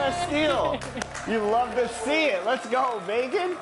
a steal. You love to see it. Let's go, Megan.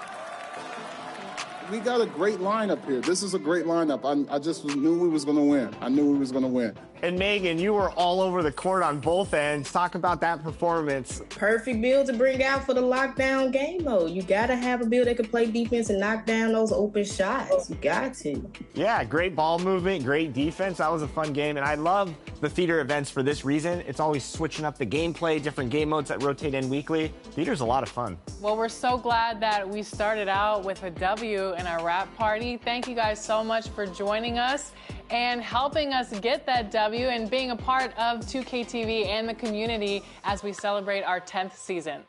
We got a great lineup here. This is a great lineup. I just knew we was going to win. I knew we was going to win. And Megan, you were all over the court on both ends. Talk about that performance. Perfect build to bring out for the lockdown game mode. You got to have a build that can play defense and knock down those open shots. You got to. Yeah, great ball movement, great defense. That was a fun game. And I love the theater events for this reason. It's always switching up the gameplay, different game modes that rotate in weekly. Theater's a lot of fun. Well, we're so glad that we started out with a W in our wrap party. Thank you guys so much for joining us and helping us get that W and being a part of 2K TV and the community as we celebrate our 10th season.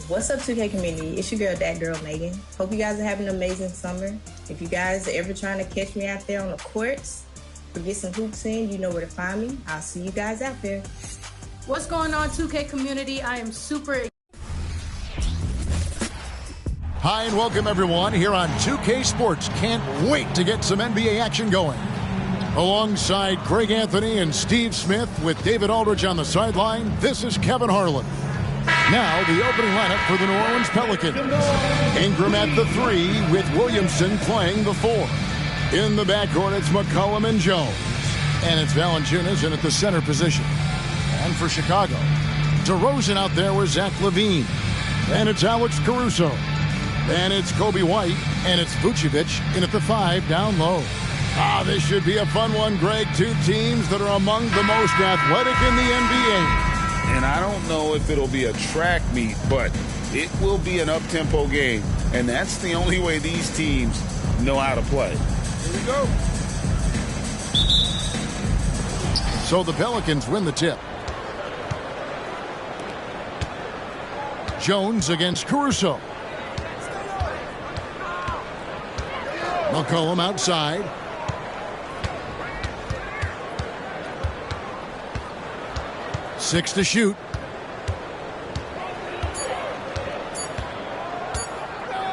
What's up, 2K community? It's your girl, that girl, Megan. Hope you guys are having an amazing summer. If you guys are ever trying to catch me out there on the courts or get some hoops in, you know where to find me. I'll see you guys out there. What's going on, 2K community? I am super excited. Hi and welcome everyone here on 2K Sports. Can't wait to get some NBA action going. Alongside Greg Anthony and Steve Smith with David Aldridge on the sideline, this is Kevin Harlan. Now the opening lineup for the New Orleans Pelicans. Ingram at the 3 with Williamson playing the 4. In the backcourt it's McCollum and Jones. And it's Valanciunas in at the center position. And for Chicago, DeRozan out there with Zach LaVine. And it's Alex Caruso. And it's Kobe White, and it's Vucevic in at the 5 down low. This should be a fun one, Greg. Two teams that are among the most athletic in the NBA. And I don't know if it'll be a track meet, but it will be an up-tempo game. And that's the only way these teams know how to play. Here we go. So the Pelicans win the tip. Jones against Caruso. McCollum outside. Six to shoot.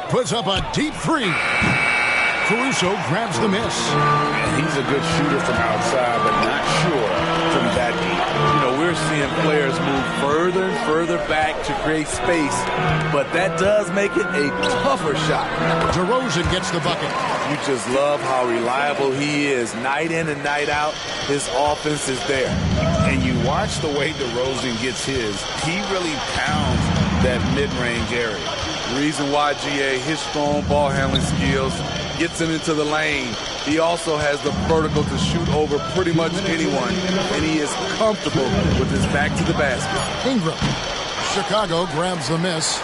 Puts up a deep 3. Caruso grabs the miss. And he's a good shooter from outside, but not sure from that deep. You know, we're seeing players move further and further back to create space, but that does make it a tougher shot. DeRozan gets the bucket. You just love how reliable he is. Night in and night out, his offense is there. And you watch the way DeRozan gets his. He really pounds that mid-range area. Reason why, GA, his strong ball handling skills gets him into the lane. He also has the vertical to shoot over pretty much anyone, and he is comfortable with his back to the basket. Ingram. Chicago grabs the miss.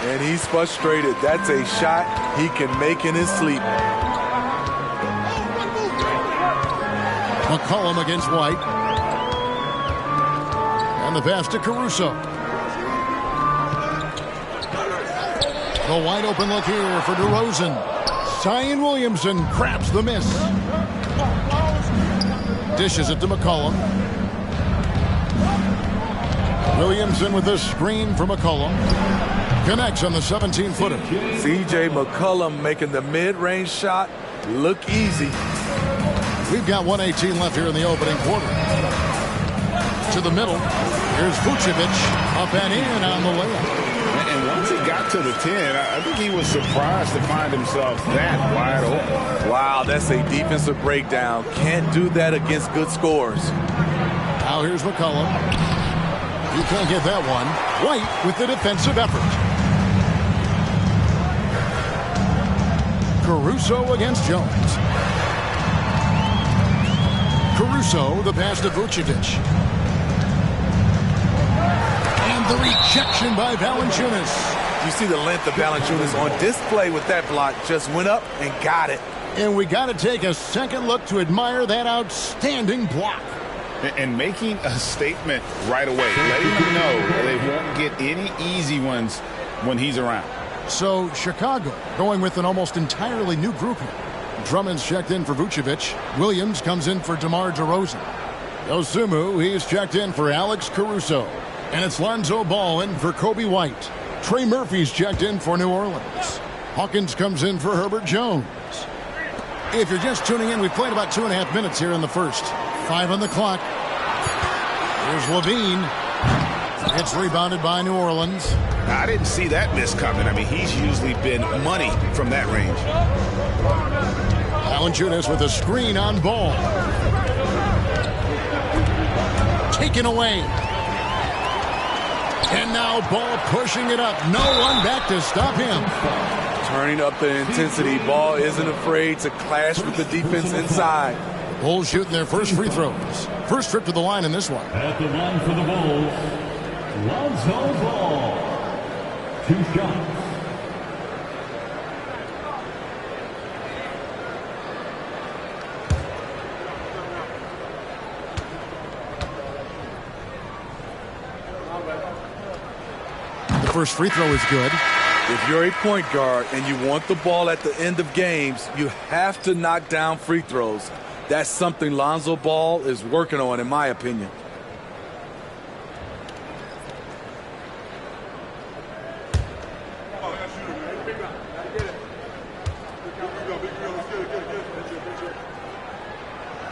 And he's frustrated. That's a shot he can make in his sleep. McCollum against White. And the pass to Caruso. The wide open look here for DeRozan. Zion Williamson grabs the miss. Dishes it to McCollum. Williamson with the screen for McCollum. Connects on the 17-footer. C.J. McCollum making the mid-range shot look easy. We've got 1:18 left here in the opening quarter. To the middle. Here's Vucevic. Up and in on the layup. And once he got to the 10, I think he was surprised to find himself that wide open. Wow, that's a defensive breakdown. Can't do that against good scores. Now here's McCollum. You can't get that one. White with the defensive effort. Caruso against Jones. Caruso, the pass to Vucevic. The rejection by Valanciunas. You see the length of Valanciunas on display with that block. Just went up and got it. And we got to take a second look to admire that outstanding block. And making a statement right away, letting them know they won't get any easy ones when he's around. So Chicago going with an almost entirely new group here. Drummond's checked in for Vucevic. Williams comes in for DeMar DeRozan. Dosunmu, he's checked in for Alex Caruso. And it's Lonzo Ball in for Kobe White. Trey Murphy's checked in for New Orleans. Hawkins comes in for Herbert Jones. If you're just tuning in, we've played about 2.5 minutes here in the first. 5 on the clock. Here's Levine. It's rebounded by New Orleans. I didn't see that miss coming. I mean, he's usually been money from that range. Valanciunas with a screen on Ball. Taken away. And now Ball pushing it up. No one back to stop him. Turning up the intensity. Ball isn't afraid to clash with the defense inside. Bulls shooting their first free throws. First trip to the line in this one. At the line for the Bulls, Lonzo Ball. 2 shots. The first free throw is good. If you're a point guard and you want the ball at the end of games, you have to knock down free throws. That's something Lonzo Ball is working on, in my opinion.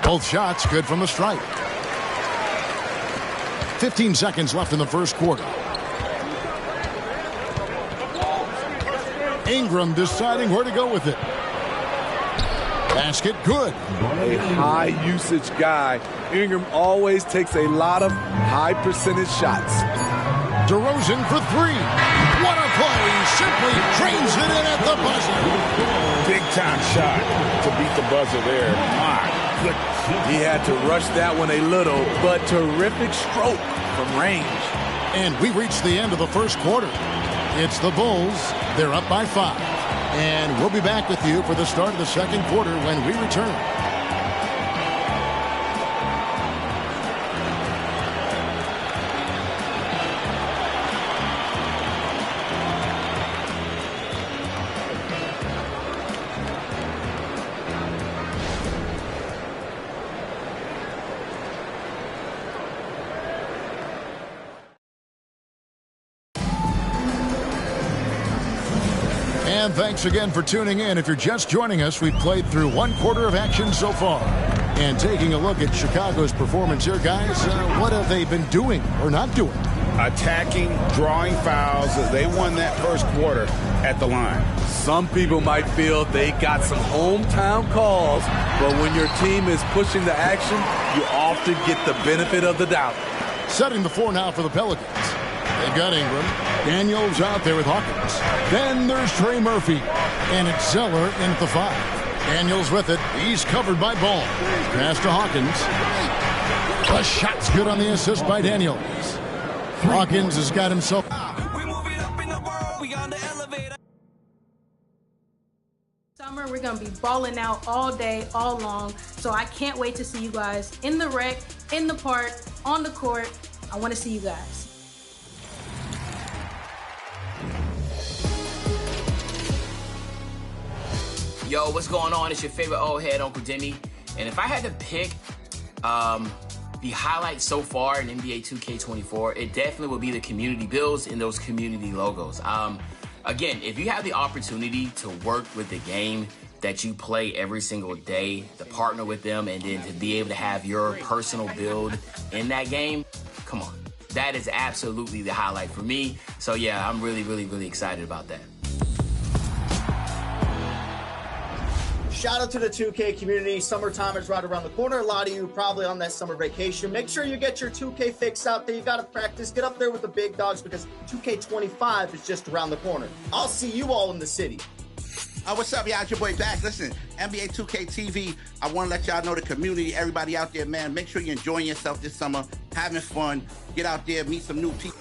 Both shots good from the stripe. 15 seconds left in the first quarter. Ingram deciding where to go with it. Basket good. A high usage guy. Ingram always takes a lot of high percentage shots. DeRozan for 3. What a play. Simply drains it in at the buzzer. Big time shot to beat the buzzer there. My goodness. He had to rush that one a little, but terrific stroke from range. And we reached the end of the first quarter. It's the Bulls. They're up by 5. And we'll be back with you for the start of the second quarter when we return. And thanks again for tuning in. If you're just joining us, we've played through 1 quarter of action so far. And taking a look at Chicago's performance here, guys, what have they been doing or not doing? Attacking, drawing fouls. They won that first quarter at the line. Some people might feel they got some hometown calls, but when your team is pushing the action, you often get the benefit of the doubt. Setting the floor now for the Pelicans. They've got Ingram. Daniels out there with Hawkins. Then there's Trey Murphy. And it's Zeller in at the 5. Daniels with it. He's covered by Ball. Pass to Hawkins. The shot's good on the assist by Daniels. Hawkins has got himself. Summer, we're going to be balling out all day, all long. So I can't wait to see you guys in the rec, in the park, on the court. I want to see you guys. Yo, what's going on? It's your favorite old head, Uncle Demi. And if I had to pick the highlight so far in NBA 2K24, it definitely will be the community builds and those community logos. Again, if you have the opportunity to work with the game that you play every single day, to partner with them, and then to be able to have your personal build in that game, come on. That is absolutely the highlight for me. So yeah, I'm really, really, really excited about that. Shout out to the 2K community. Summertime is right around the corner. A lot of you probably on that summer vacation. Make sure you get your 2K fix out there. You got to practice. Get up there with the big dogs because 2K25 is just around the corner. I'll see you all in the city. What's up, y'all? It's your boy Back. Listen, NBA 2K TV, I want to let y'all know the community, everybody out there, man. Make sure you're enjoying yourself this summer, having fun. Get out there, meet some new people.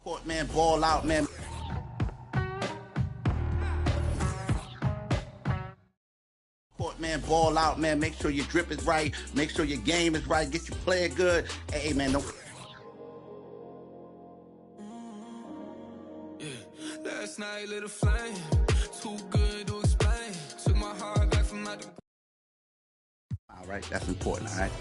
Court, man, ball out, man. Court, man, ball out, man. Make sure your drip is right. Make sure your game is right. Get your player good. Hey, man, don't. Last night lit a flame, too good to explain. Took my heart back from out the right? That's important, all right?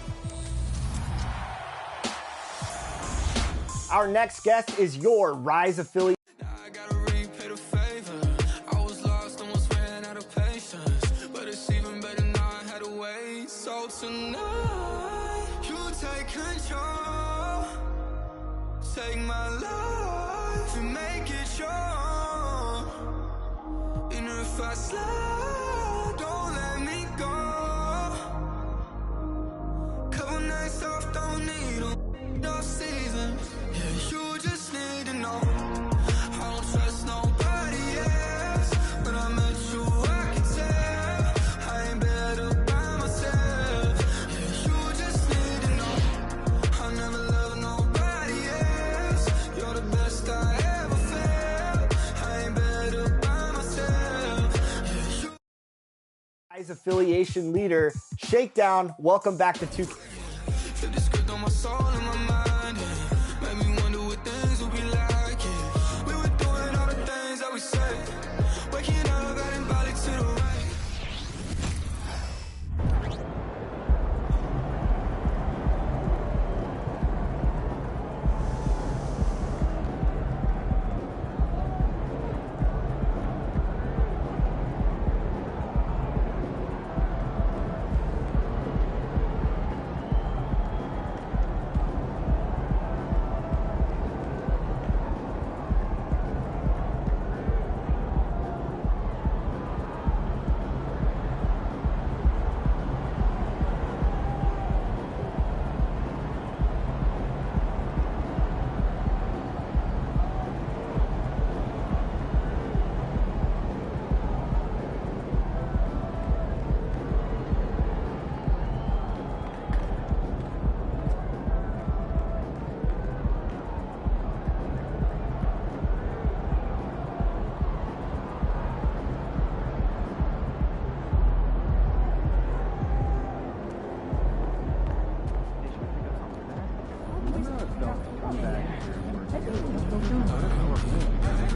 Our next guest is your Rise affiliate. So tonight, you take control, take my life and make it yours. And if I slide, don't let me go. Couple nights off, don't need no seasons. Yeah, you just need to know I don't trust nobody else. When I met you, I could tell I ain't better by myself. Yeah, you just need to know I'll never love nobody else. You're the best I ever felt. I ain't better by myself. Yeah, you Rise affiliation leader, Shakedown. Welcome back to 2K. Flip the script on my soul and my mind, yeah. Made me wonder what things would be like, yeah. We were doing all the things that we said. Waking up, adding body to the right.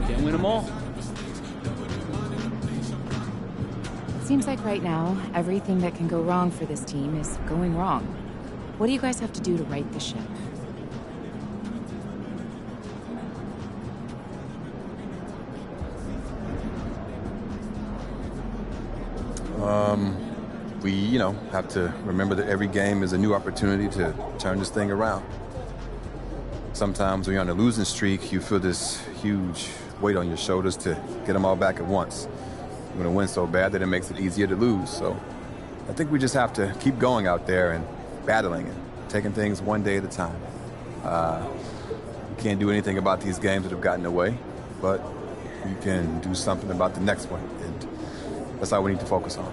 Can't win them all. Seems like right now, everything that can go wrong for this team is going wrong. What do you guys have to do to right the ship? We, have to remember that every game is a new opportunity to turn this thing around. Sometimes when you're on a losing streak, you feel this huge weight on your shoulders to get them all back at once. You're going to win so bad that it makes it easier to lose. So I think we just have to keep going out there and battling and taking things one day at a time. You can't do anything about these games that have gotten away, but you can do something about the next one. And that's all we need to focus on.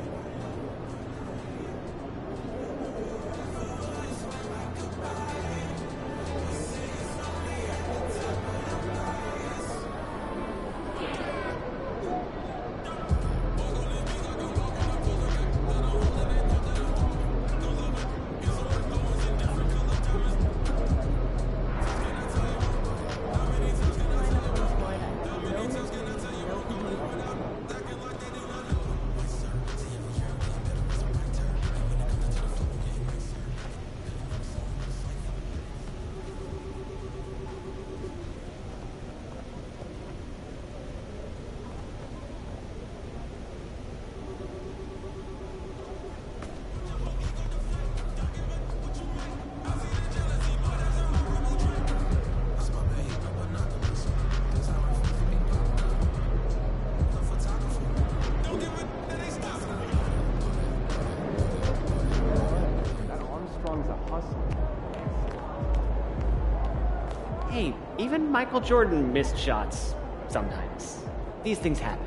Hey, even Michael Jordan missed shots sometimes. These things happen.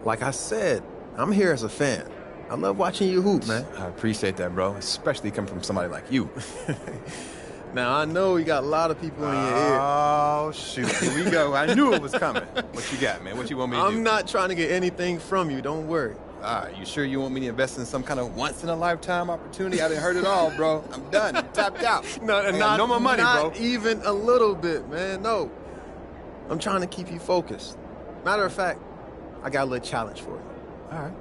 Like I said, I'm here as a fan. I love watching you hoop, man. I appreciate that, bro, especially coming from somebody like you. Now, I know you got a lot of people in your ear. Oh, shoot. Here we go. I knew it was coming. What you got, man? What you want me to do? I'm not trying to get anything from you. Don't worry. All right, you sure you want me to invest in some kind of once-in-a-lifetime opportunity? I didn't heard it all, bro. I'm done. I'm tapped out. No more money, bro. Not even a little bit, man. No. I'm trying to keep you focused. Matter of fact, I got a little challenge for you. All right.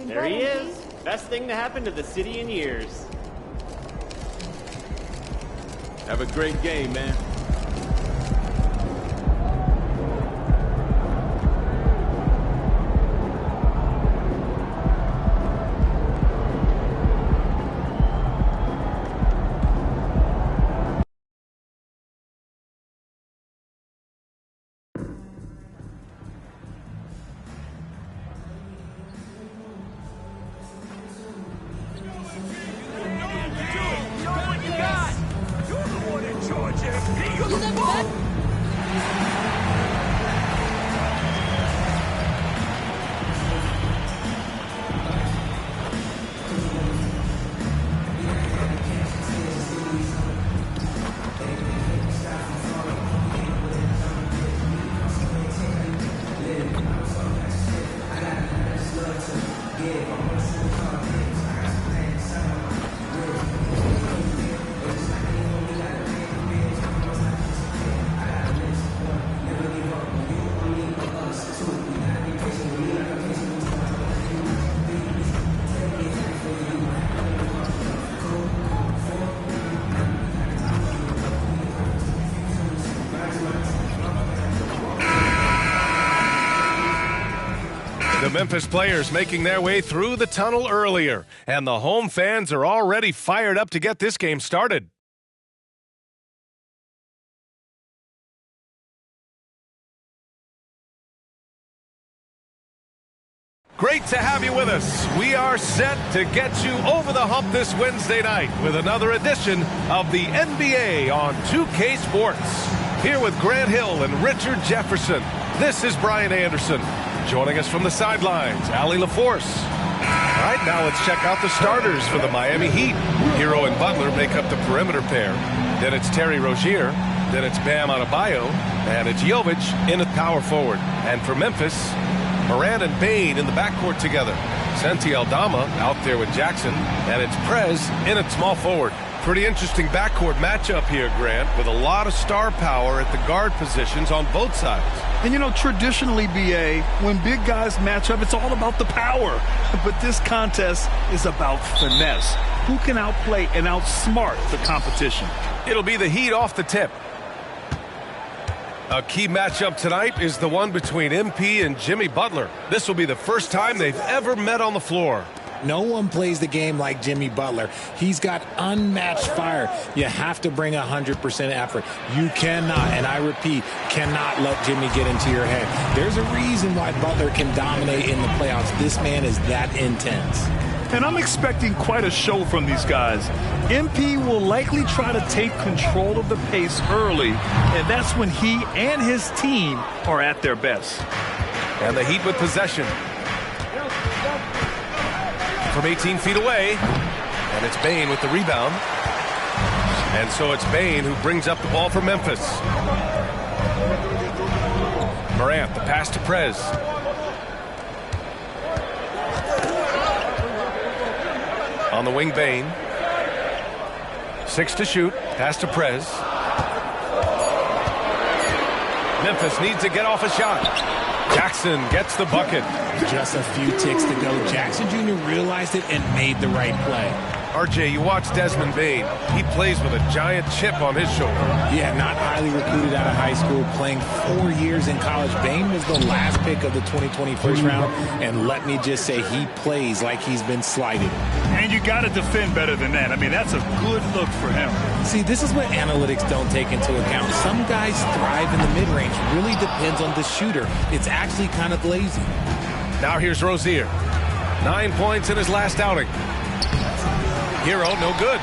There he is. Best thing to happen to the city in years. Have a great game, man. The Memphis players making their way through the tunnel earlier, and the home fans are already fired up to get this game started. Great to have you with us. We are set to get you over the hump this Wednesday night with another edition of the NBA on 2K Sports. Here with Grant Hill and Richard Jefferson, this is Brian Anderson. Joining us from the sidelines, Allie LaForce. All right, now let's check out the starters for the Miami Heat. Hero and Butler make up the perimeter pair. Then it's Terry Rozier. Then it's Bam Adebayo. And it's Jovic in at power forward. And for Memphis, Morant and Bane in the backcourt together. Santi Aldama out there with Jackson. And it's Prez in at small forward. Pretty interesting backcourt matchup here, Grant, with a lot of star power at the guard positions on both sides. And, you know, traditionally, BA, when big guys match up, it's all about the power. But this contest is about finesse. Who can outplay and outsmart the competition? It'll be the Heat off the tip. A key matchup tonight is the one between MP and Jimmy Butler. This will be the first time they've ever met on the floor. No one plays the game like Jimmy Butler. He's got unmatched fire. You have to bring 100% effort. You cannot, and I repeat, cannot let Jimmy get into your head. There's a reason why Butler can dominate in the playoffs. This man is that intense. And I'm expecting quite a show from these guys. MP will likely try to take control of the pace early, and that's when he and his team are at their best. And the Heat with possession. From 18 feet away, and it's Bane with the rebound. And so it's Bane who brings up the ball for Memphis. Morant, the pass to Prez. On the wing, Bane. 6 to shoot, pass to Prez. Memphis needs to get off a shot. Jackson gets the bucket. Just a few ticks to go. Jackson Jr. realized it and made the right play. RJ, you watch Desmond Bane. He plays with a giant chip on his shoulder. Yeah, not highly recruited out of high school, playing 4 years in college. Bane was the last pick of the 2020 first round, and let me just say he plays like he's been slighted. And you got to defend better than that. I mean, that's a good look for him. See, this is what analytics don't take into account. Some guys thrive in the mid-range. Really depends on the shooter. It's actually kind of lazy. Now here's Rozier. 9 points in his last outing. Hero, no good.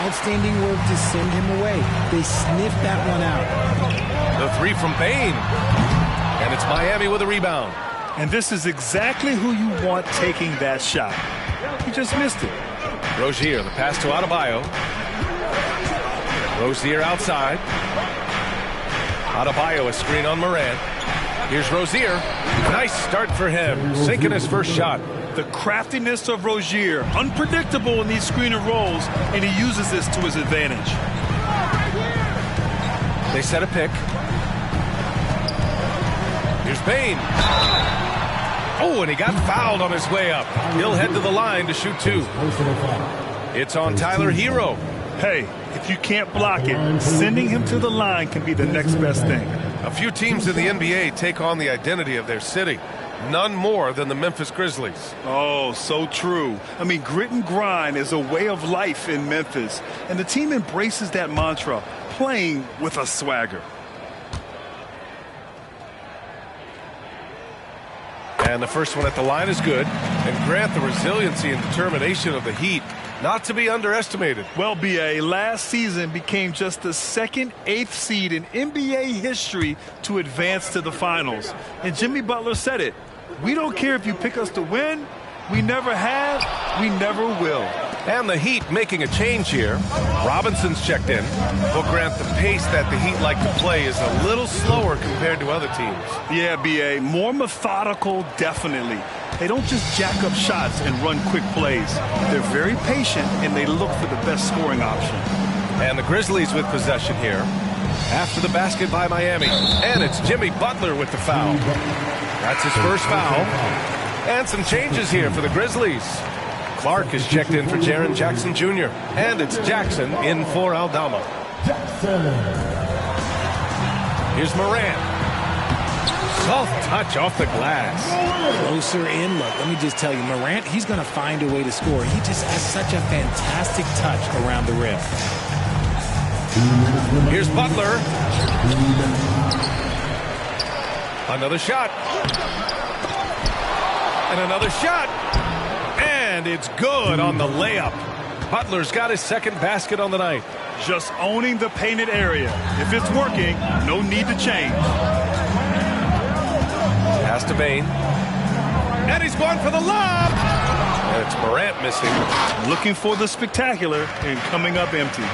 Outstanding work to send him away. They sniffed that one out. The three from Bane. And it's Miami with a rebound. And this is exactly who you want taking that shot. He just missed it. Rozier, the pass to Adebayo. Rozier outside. Adebayo, a screen on Morant. Here's Rozier. Nice start for him. Sinking his first shot. The craftiness of Rozier, unpredictable in these screen and rolls, and he uses this to his advantage. They set a pick. Here's Bane. Oh, and he got fouled on his way up. He'll head to the line to shoot 2. It's on Tyler Hero. Hey, if you can't block it, sending him to the line can be the next best thing. A few teams in the NBA take on the identity of their city. None more than the Memphis Grizzlies. Oh, so true. I mean, grit and grind is a way of life in Memphis. And the team embraces that mantra, playing with a swagger. And the first one at the line is good. And Grant, the resiliency and determination of the Heat, not to be underestimated. Well, B.A., last season became just the second 8th seed in NBA history to advance to the finals. And Jimmy Butler said it. We don't care if you pick us to win. We never have. We never will. And the Heat making a change here. Robinson's checked in. Well, Grant, the pace that the Heat like to play is a little slower compared to other teams. Yeah, B.A., more methodical, definitely. They don't just jack up shots and run quick plays. They're very patient, and they look for the best scoring option. And the Grizzlies with possession here. After the basket by Miami. And it's Jimmy Butler with the foul. That's his first foul. And some changes here for the Grizzlies. Clark is checked in for Jaren Jackson Jr. And it's Jackson in for Aldama. Here's Morant. Soft touch off the glass. Closer in. Look, let me just tell you, Morant, he's going to find a way to score. He just has such a fantastic touch around the rim. Here's Butler. Another shot. And another shot. And it's good on the layup. Butler's got his second basket on the night. Just owning the painted area. If it's working, no need to change. Pass to Bane. And he's going for the lob. And it's Morant missing. Looking for the spectacular and coming up empty.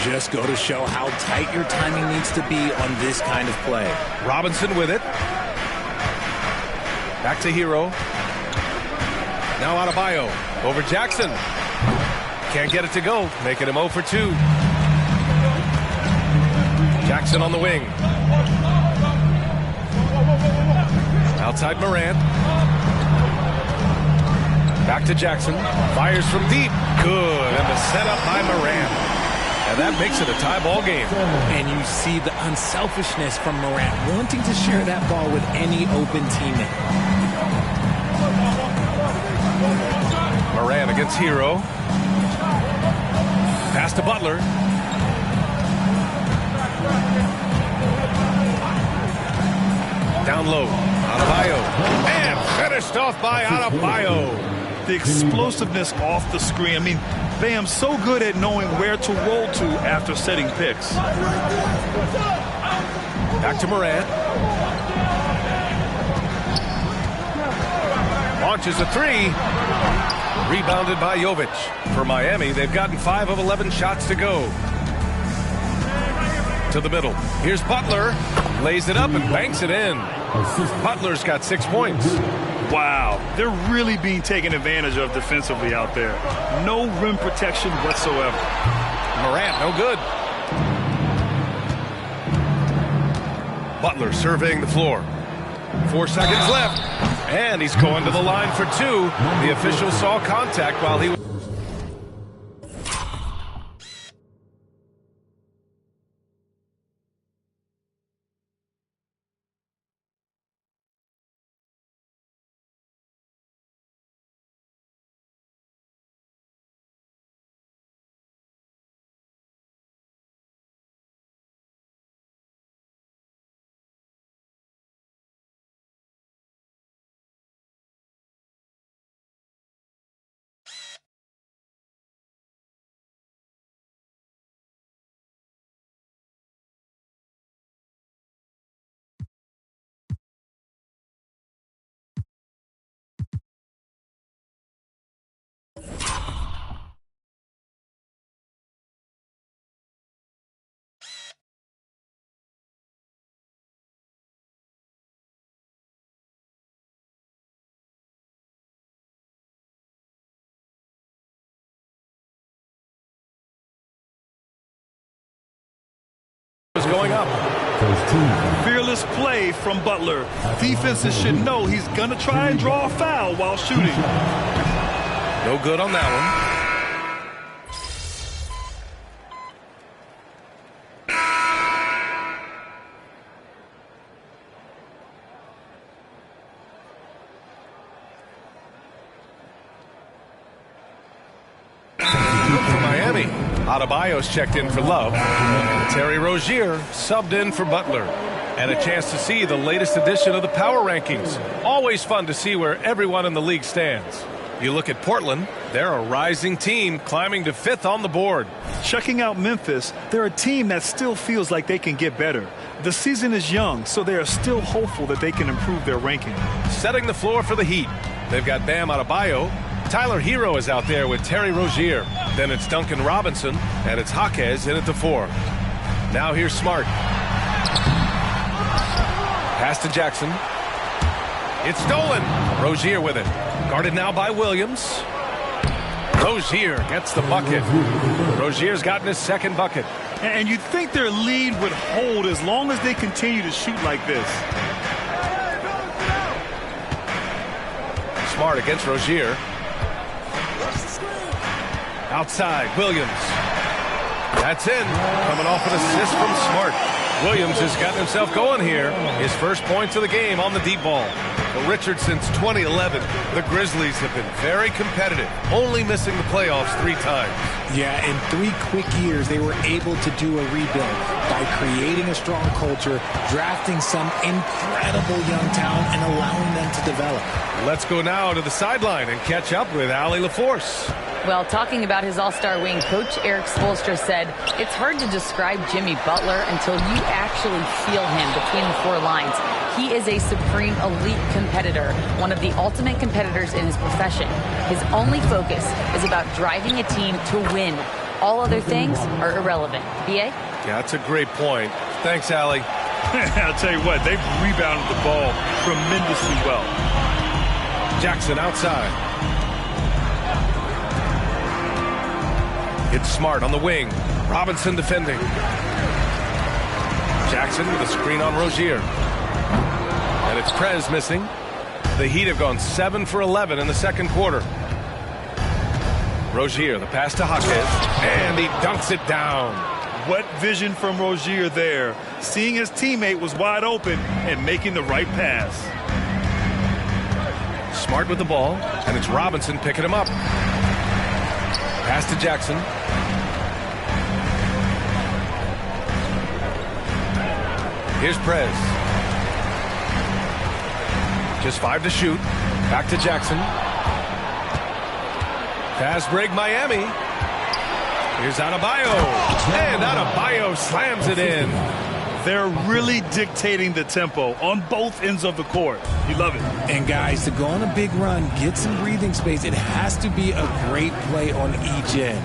Just go to show how tight your timing needs to be on this kind of play. Robinson with it. Back to Hero. Now Adebayo over Jackson. Can't get it to go, making him 0 for 2. Jackson on the wing. Outside Morant. Back to Jackson. Fires from deep. Good. And the setup by Morant. And that makes it a tie ball game. And you see the unselfishness from Morant, wanting to share that ball with any open teammate. Morant against Hero. Pass to Butler. Down low. Adebayo. And finished off by Adebayo. The explosiveness off the screen. I mean, Bam's so good at knowing where to roll to after setting picks. Back to Morant. Launches a 3. Rebounded by Jovic. For Miami, they've gotten 5 of 11 shots to go. To the middle. Here's Butler. Lays it up and banks it in. Butler's got 6 points. Wow, they're really being taken advantage of defensively out there. No rim protection whatsoever. Morant, no good. Butler surveying the floor. 4 seconds left. And he's going to the line for 2. The official saw contact while he was... going up. Fearless play from Butler. Defenses should know he's going to try and draw a foul while shooting. No good on that one. Adebayo's checked in for Love. Terry Rozier subbed in for Butler. And a chance to see the latest edition of the power rankings. Always fun to see where everyone in the league stands. You look at Portland, they're a rising team climbing to 5th on the board. Checking out Memphis, they're a team that still feels like they can get better. The season is young, so they are still hopeful that they can improve their ranking. Setting the floor for the Heat. They've got Bam Adebayo. Tyler Hero is out there with Terry Rozier. Then it's Duncan Robinson, and it's Jaquez in at the 4. Now here's Smart. Pass to Jackson. It's stolen. Rozier with it. Guarded now by Williams. Rozier gets the bucket. Rozier's gotten his second bucket. And you'd think their lead would hold as long as they continue to shoot like this. Smart against Rozier. Outside, Williams. That's in. Coming off an assist from Smart. Williams has gotten himself going here. His first points of the game on the deep ball. For Richard, since 2011, the Grizzlies have been very competitive, only missing the playoffs 3 times. Yeah, in 3 quick years, they were able to do a rebuild by creating a strong culture, drafting some incredible young talent, and allowing them to develop. Let's go now to the sideline and catch up with Allie LaForce. Well, talking about his all-star wing, Coach Eric Spoelstra said, it's hard to describe Jimmy Butler until you actually feel him between the 4 lines. He is a supreme elite competitor, one of the ultimate competitors in his profession. His only focus is about driving a team to win. All other things are irrelevant. B.A.? Yeah, that's a great point. Thanks, Allie. I'll tell you what, they've rebounded the ball tremendously well. Jackson outside. It's Smart on the wing. Robinson defending. Jackson with a screen on Rozier. And it's Prez missing. The Heat have gone 7 for 11 in the second quarter. Rozier, the pass to Jaquez, and he dunks it down. What vision from Rozier there. Seeing his teammate was wide open and making the right pass. Smart with the ball, and it's Robinson picking him up. Pass to Jackson. Here's Prez. Just 5 to shoot. Back to Jackson. Pass break Miami. Here's Adebayo. And Adebayo slams it in. They're really dictating the tempo on both ends of the court. You love it. And guys, to go on a big run, get some breathing space, it has to be a great play on each end.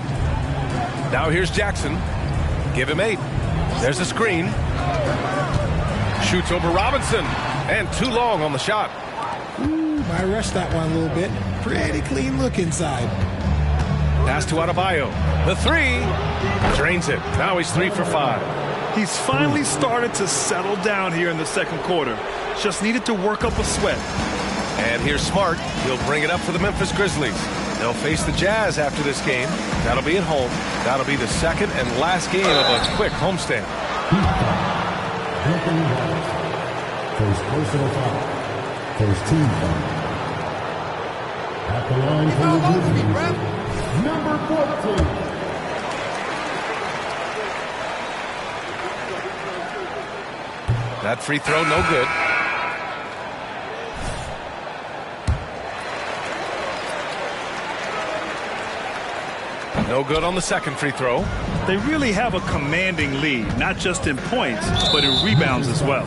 Now here's Jackson. Give him 8. There's a screen. Shoots over Robinson. And too long on the shot. Ooh, I rushed that one a little bit. Pretty clean look inside. Pass to Adebayo. The 3. Drains it. Now he's 3 for 5. He's finally started to settle down here in the second quarter. Just needed to work up a sweat. And here's Smart. He'll bring it up for the Memphis Grizzlies. They'll face the Jazz after this game. That'll be at home. That'll be the second and last game of a quick homestand. First personal foul. First team foul. At the line for the Grizzlies, number 14. That free throw, no good. No good on the second free throw. They really have a commanding lead, not just in points, but in rebounds as well.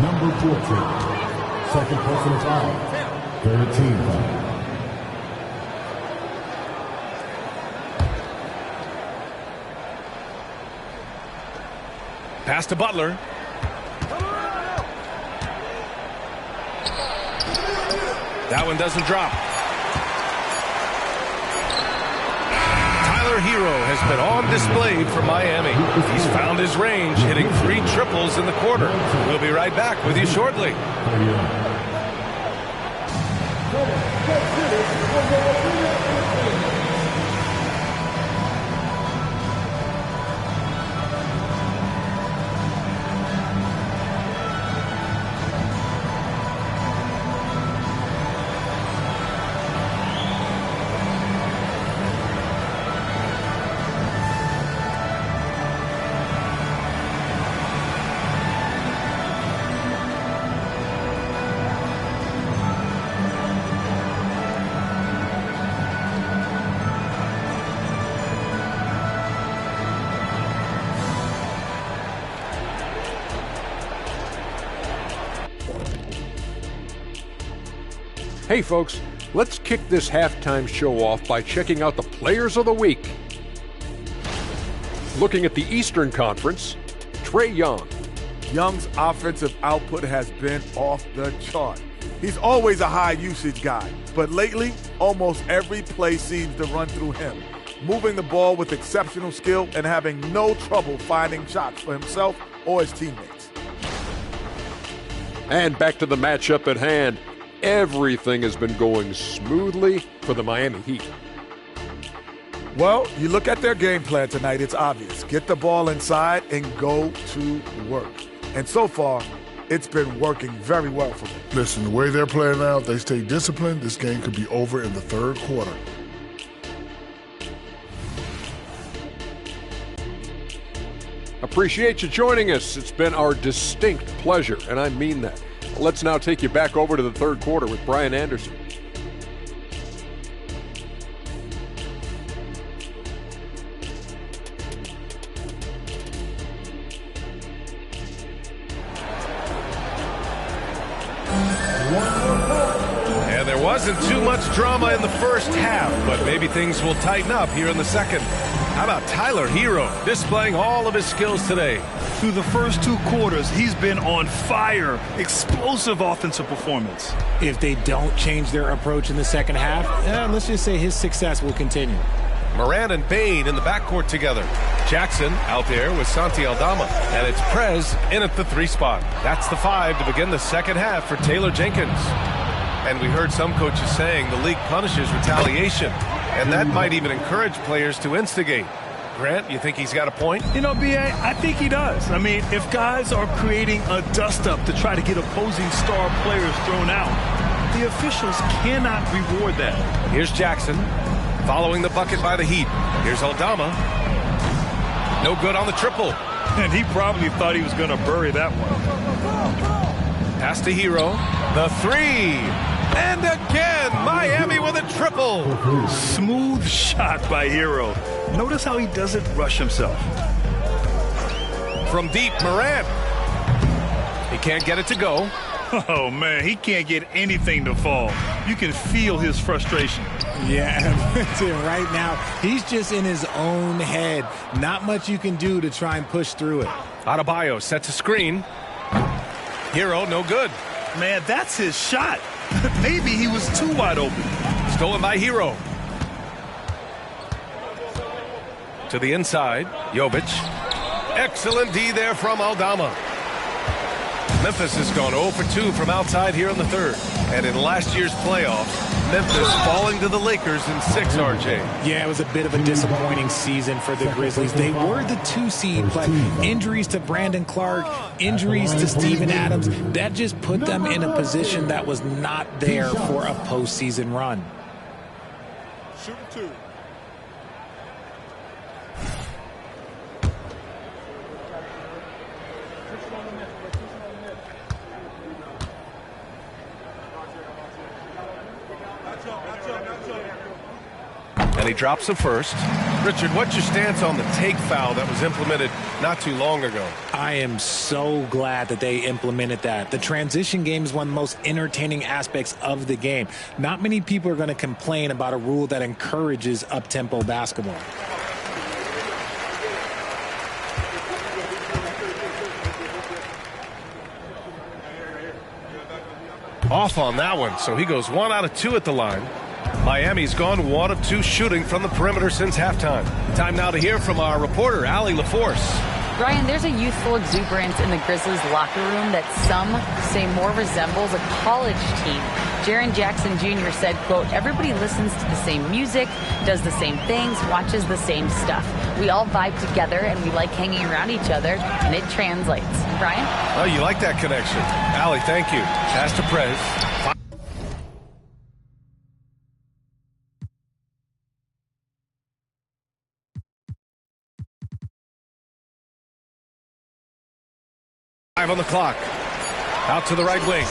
Number 14. Second personal foul. Third team foul. Pass to Butler. That one doesn't drop. Tyler Hero has been on display for Miami. He's found his range, hitting 3 triples in the quarter. We'll be right back with you shortly. Hey folks, let's kick this halftime show off by checking out the Players of the Week. Looking at the Eastern Conference, Trae Young. Young's offensive output has been off the chart. He's always a high usage guy, but lately, almost every play seems to run through him, moving the ball with exceptional skill and having no trouble finding shots for himself or his teammates. And back to the matchup at hand. Everything has been going smoothly for the Miami Heat. Well, you look at their game plan tonight, it's obvious. Get the ball inside and go to work. And so far, it's been working very well for them. Listen, the way they're playing now, if they stay disciplined, this game could be over in the third quarter. Appreciate you joining us. It's been our distinct pleasure, and I mean that. Let's now take you back over to the third quarter with Brian Anderson. And there wasn't too much drama in the first half, but maybe things will tighten up here in the second. How about Tyler Hero displaying all of his skills today? Through the first 2 quarters, he's been on fire. Explosive offensive performance. If they don't change their approach in the second half, let's just say his success will continue. Moran and Bain in the backcourt together. Jackson out there with Santi Aldama. And it's Prez in at the 3 spot. That's the 5 to begin the second half for Taylor Jenkins. And we heard some coaches saying the league punishes retaliation. And that might even encourage players to instigate. Grant, you think he's got a point? You know, B.A., I think he does. I mean, if guys are creating a dust-up to try to get opposing star players thrown out, the officials cannot reward that. Here's Jackson following the bucket by the Heat. Here's Aldama. No good on the triple. And he probably thought he was going to bury that one. Pass to Hero. The 3. And again, Miami with a triple. Smooth shot by Hero. Notice how he doesn't rush himself. From deep, Moran. He can't get it to go. Oh, man, he can't get anything to fall. You can feel his frustration. Yeah, right now, he's just in his own head. Not much you can do to try and push through it. Adebayo sets a screen. Hero, no good. Man, that's his shot. Maybe he was too wide open. Stolen by Hero. To the inside, Jovic. Excellent D there from Aldama. Memphis has gone 0 for 2 from outside here in the third. And in last year's playoffs, Memphis falling to the Lakers in 6, RJ. Yeah, it was a bit of a disappointing season for the Grizzlies. They were the 2 seed, but injuries to Brandon Clark, injuries to Steven Adams, that just put them in a position that was not there for a postseason run. Shooting 2. And he drops the first. Richard, what's your stance on the take foul that was implemented not too long ago? I am so glad that they implemented that. The transition game is one of the most entertaining aspects of the game. Not many people are going to complain about a rule that encourages up-tempo basketball. Off on that one, so he goes 1 out of 2 at the line. Miami's gone 1 of 2 shooting from the perimeter since halftime. Time now to hear from our reporter, Allie LaForce. Brian, there's a youthful exuberance in the Grizzlies locker room that some say more resembles a college team. Jaren Jackson Jr. said, quote, everybody listens to the same music, does the same things, watches the same stuff. We all vibe together and we like hanging around each other, and it translates. Brian? Oh, you like that connection. Allie, thank you. Pass to Prez. Five on the clock. Out to the right wing.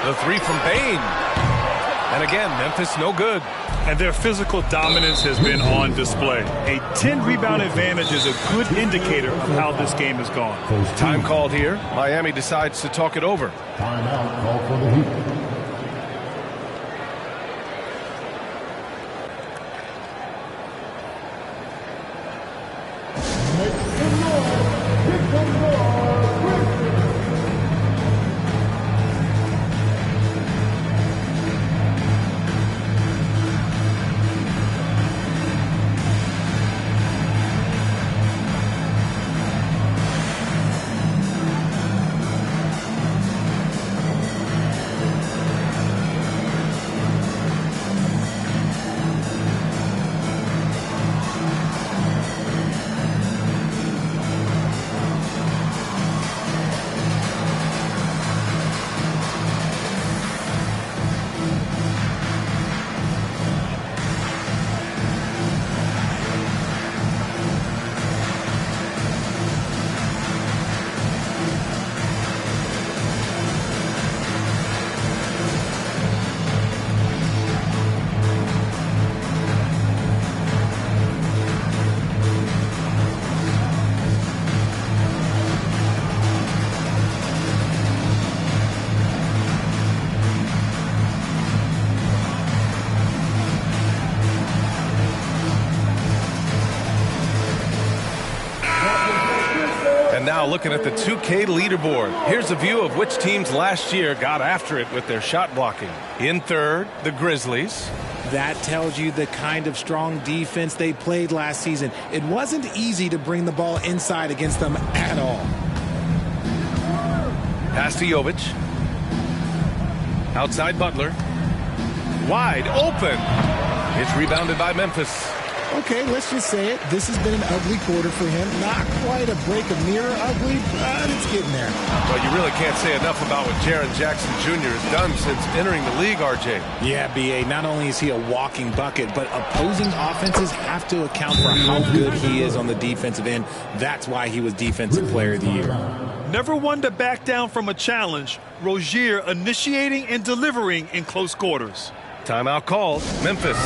The three from Bane. And again, Memphis no good. And their physical dominance has been on display. A 10-rebound advantage is a good indicator of how this game has gone. Time called here. Miami decides to talk it over. Timeout called for the Heat. Now looking at the 2K leaderboard. Here's a view of which teams last year got after it with their shot blocking. In third, the Grizzlies. That tells you the kind of strong defense they played last season. It wasn't easy to bring the ball inside against them at all. Pass to Jovic. Outside Butler. Wide open. It's rebounded by Memphis. Okay, let's just say it. This has been an ugly quarter for him. Not quite a break of near ugly, but it's getting there. Well, you really can't say enough about what Jaren Jackson Jr. has done since entering the league, RJ. Yeah, B.A., not only is he a walking bucket, but opposing offenses have to account for how good he is on the defensive end. That's why he was Defensive Player of the Year. Never one to back down from a challenge. Rozier initiating and delivering in close quarters. Timeout called. Memphis.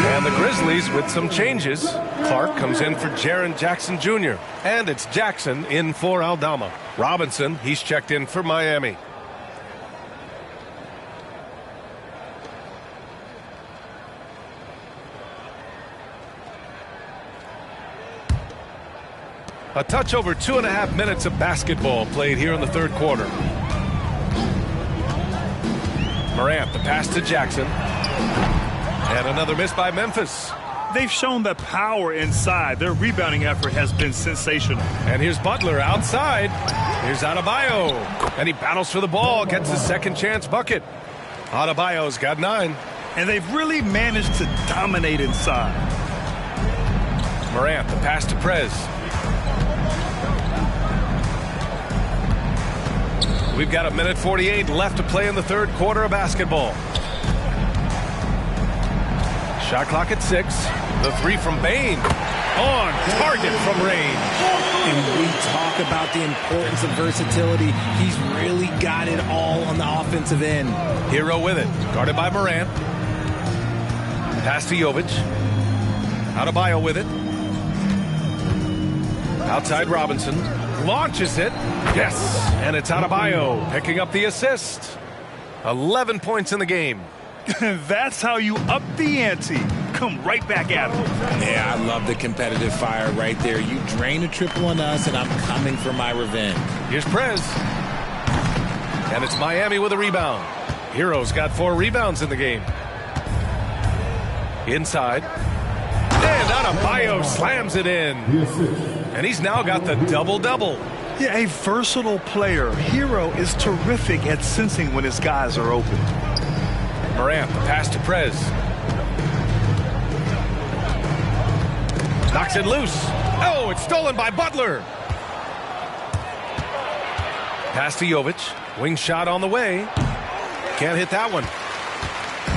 And the Grizzlies with some changes. Clark comes in for Jaren Jackson Jr. And it's Jackson in for Aldama. Robinson, he's checked in for Miami. A touch over 2.5 minutes of basketball played here in the third quarter. Morant, the pass to Jackson. And another miss by Memphis. They've shown the power inside. Their rebounding effort has been sensational. And here's Butler outside. Here's Adebayo, and he battles for the ball, gets his second chance bucket. Adebayo's got 9. And they've really managed to dominate inside. Morant, the pass to Prez. We've got 1:48 left to play in the third quarter of basketball. Shot clock at 6. The 3 from Bane. On target from range. And we talk about the importance of versatility. He's really got it all on the offensive end. Hero with it. Guarded by Morant. Pass to Jovic. Adebayo with it. Outside Robinson. Launches it. Yes. And it's Adebayo picking up the assist. 11 points in the game. That's how you up the ante. Come right back at him. Yeah, I love the competitive fire right there. You drain a triple on us, and I'm coming for my revenge. Here's Prez. And it's Miami with a rebound. Hero's got 4 rebounds in the game. Inside. And Adebayo slams it in. And he's now got the double-double. Yeah, a versatile player. Hero is terrific at sensing when his guys are open. Morant, the pass to Prez. Knocks it loose. Oh, it's stolen by Butler. Pass to Jovic. Wing shot on the way. Can't hit that one.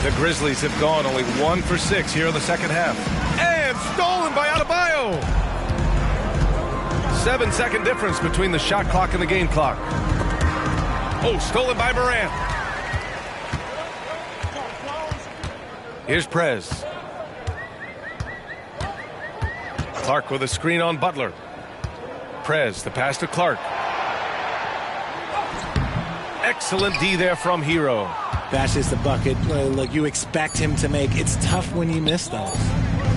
The Grizzlies have gone only 1 for 6 here in the second half. And stolen by Adebayo. 7-second difference between the shot clock and the game clock. Oh, stolen by Morant. Here's Prez. Clark with a screen on Butler. Prez, the pass to Clark. Excellent D there from Hero. That's just the bucket. Look, you expect him to make. It's tough when you miss those.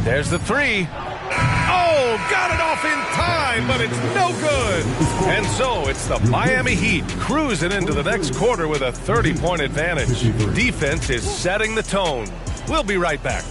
There's the 3. Oh, got it off in time, but it's no good. And so it's the Miami Heat cruising into the next quarter with a 30-point advantage. Defense is setting the tone. We'll be right back.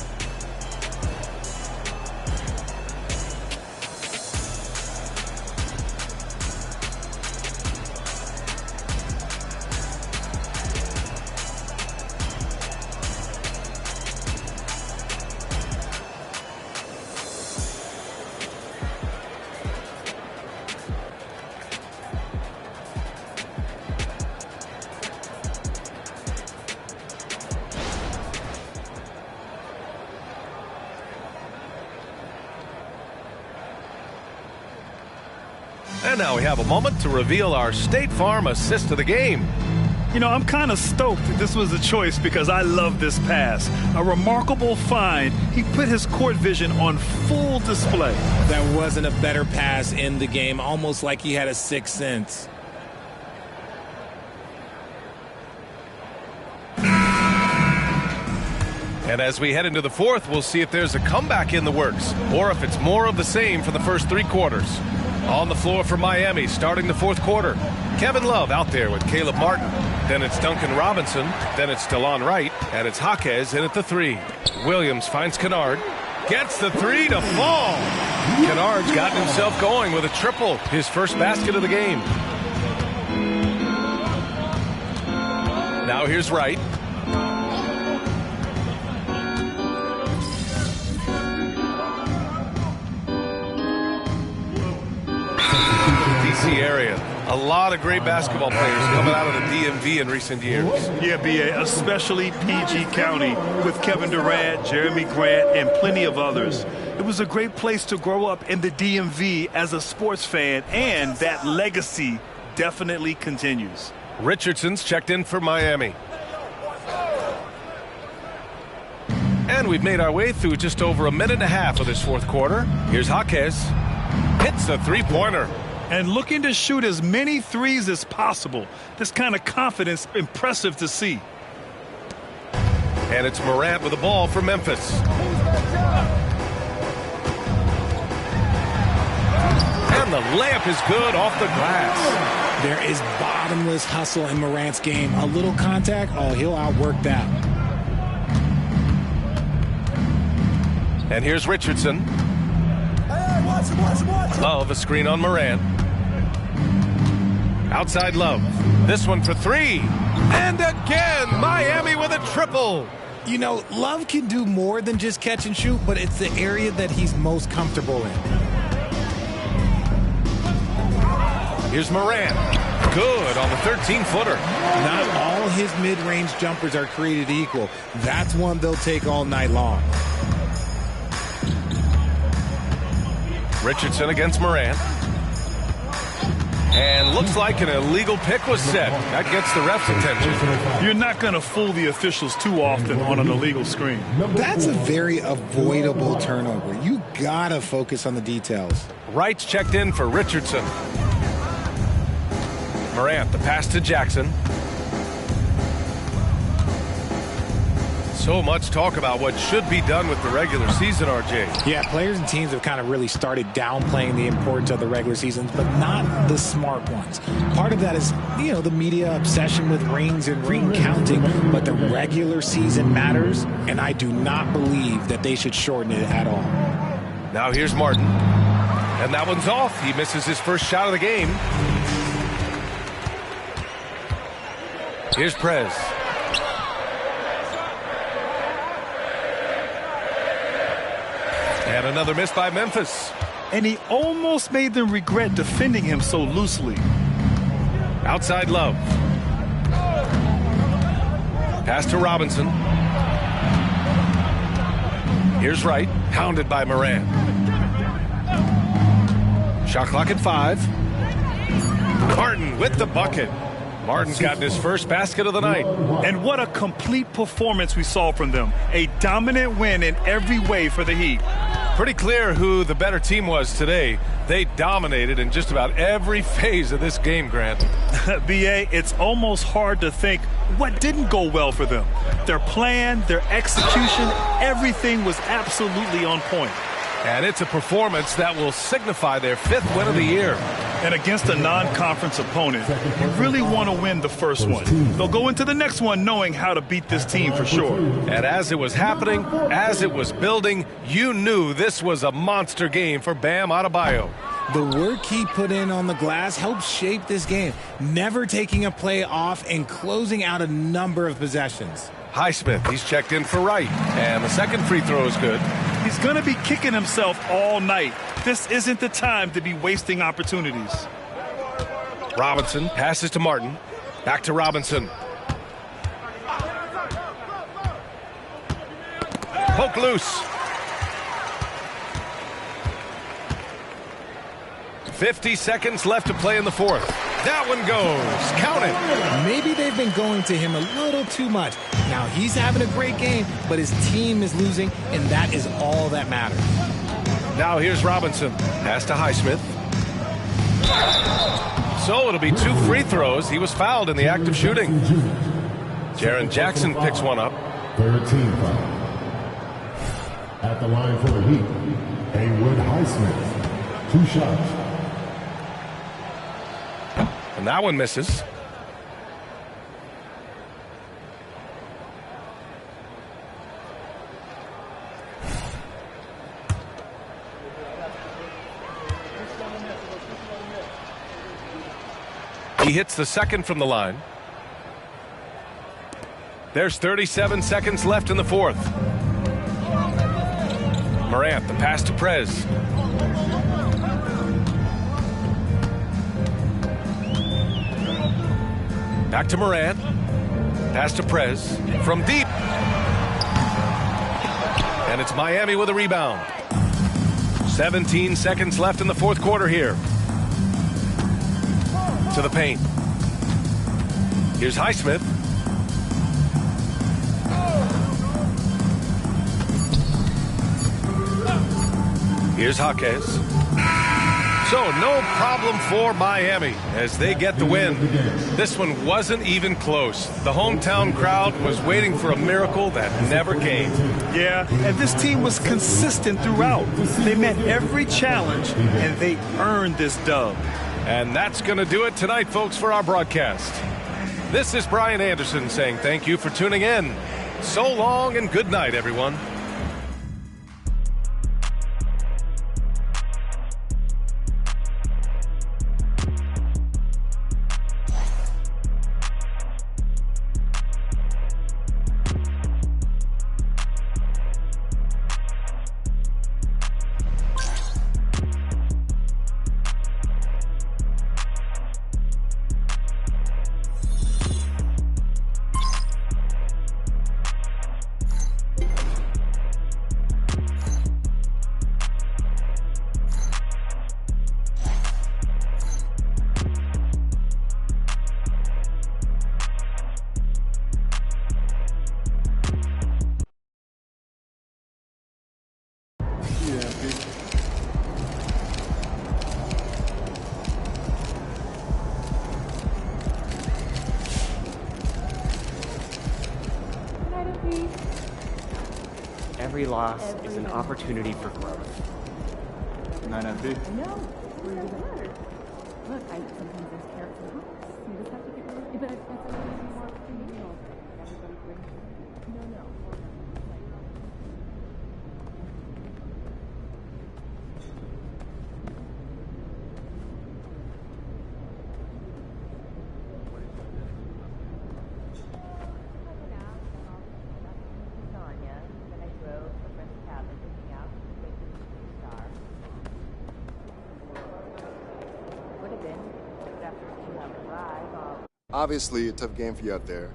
And now we have a moment to reveal our State Farm assist of the game. You know, I'm kind of stoked that this was a choice because I love this pass. A remarkable find. He put his court vision on full display. That wasn't a better pass in the game, almost like he had a sixth sense. And as we head into the fourth, we'll see if there's a comeback in the works or if it's more of the same for the first 3 quarters. On the floor for Miami, starting the fourth quarter. Kevin Love out there with Caleb Martin. Then it's Duncan Robinson. Then it's DeLon Wright. And it's Jaquez in at the 3. Williams finds Kennard. Gets the 3 to fall. Kennard's gotten himself going with a triple. His first basket of the game. Now here's Wright. Area. A lot of great basketball players coming out of the DMV in recent years. Yeah, B.A., especially PG County with Kevin Durant, Jeremy Grant, and plenty of others. It was a great place to grow up in the DMV as a sports fan, and that legacy definitely continues. Richardson's checked in for Miami. And we've made our way through just over a minute and a half of this fourth quarter. Here's Jaquez. Hits the three-pointer. And looking to shoot as many threes as possible. This kind of confidence, impressive to see. And it's Morant with the ball for Memphis. And the layup is good off the glass. There is bottomless hustle in Morant's game. A little contact, oh, he'll outwork that. And here's Richardson. Love a screen on Morant. Outside Love. This one for three. And again, Miami with a triple. You know, Love can do more than just catch and shoot, but it's the area that he's most comfortable in. Here's Morant. Good on the 13-footer. Not all his mid-range jumpers are created equal. That's one they'll take all night long. Richardson against Morant. And looks like an illegal pick was set. That gets the ref's attention. You're not going to fool the officials too often on an illegal screen. That's a very avoidable turnover. You got to focus on the details. Wright's checked in for Richardson. Morant, the pass to Jackson. So much talk about what should be done with the regular season, RJ. Yeah, players and teams have kind of really started downplaying the importance of the regular seasons, but not the smart ones. Part of that is, you know, the media obsession with rings and ring counting, but the regular season matters, and I do not believe that they should shorten it at all. Now here's Martin, and that one's off. He misses his first shot of the game. Here's Prez. And another miss by Memphis. And he almost made them regret defending him so loosely. Outside Love. Pass to Robinson. Here's Wright, pounded by Morant. Shot clock at 5. Martin with the bucket. Martin's gotten his first basket of the night. And what a complete performance we saw from them. A dominant win in every way for the Heat. Pretty clear who the better team was today. They dominated in just about every phase of this game, Grant. B.A., it's almost hard to think what didn't go well for them. Their plan, their execution, everything was absolutely on point. And it's a performance that will signify their 5th win of the year. And against a non-conference opponent, you really want to win the first one. They'll go into the next one knowing how to beat this team for sure. And as it was happening, as it was building, you knew this was a monster game for Bam Adebayo. The work he put in on the glass helped shape this game, never taking a play off and closing out a number of possessions. Highsmith, he's checked in for Wright, and the second free throw is good. He's going to be kicking himself all night. This isn't the time to be wasting opportunities. Robinson passes to Martin. Back to Robinson. Poke loose. 50 seconds left to play in the fourth. That one goes. Count it. Maybe they've been going to him a little too much. Now he's having a great game, but his team is losing, and that is all that matters. Now here's Robinson. Pass to Highsmith. So it'll be 2 free throws. He was fouled in the act of shooting. Jaren Jackson picks one up. 13 foul. At the line for the Heat, Haywood Highsmith. 2 shots. And that one misses. He hits the second from the line. There's 37 seconds left in the fourth. Morant, the pass to Prez. Back to Morant. Pass to Prez. From deep. And it's Miami with a rebound. 17 seconds left in the fourth quarter here. To the paint. Here's Highsmith. Here's Jaquez. So no problem for Miami as they get the win. This one wasn't even close. The hometown crowd was waiting for a miracle that never came. Yeah, and this team was consistent throughout. They met every challenge, and they earned this dub. And that's going to do it tonight, folks, for our broadcast. This is Brian Anderson saying thank you for tuning in. So long and good night, everyone. See you, MP. Every loss is an opportunity for growth. Good night, MP. No, look, I sometimes there's carrots and hooks. You just have to get rid of it. But that's a little bit more communal. Everybody brings it. No. Obviously, a tough game for you out there.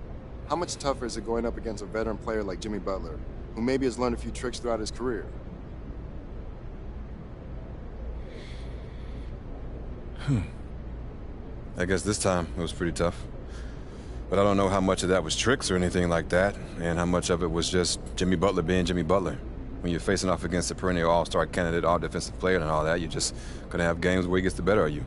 How much tougher is it going up against a veteran player like Jimmy Butler, who maybe has learned a few tricks throughout his career? I guess this time it was pretty tough. But I don't know how much of that was tricks or anything like that, and how much of it was just Jimmy Butler being Jimmy Butler. When you're facing off against a perennial all-star candidate, all-defensive player and all that, you're just gonna have games where he gets the better of you.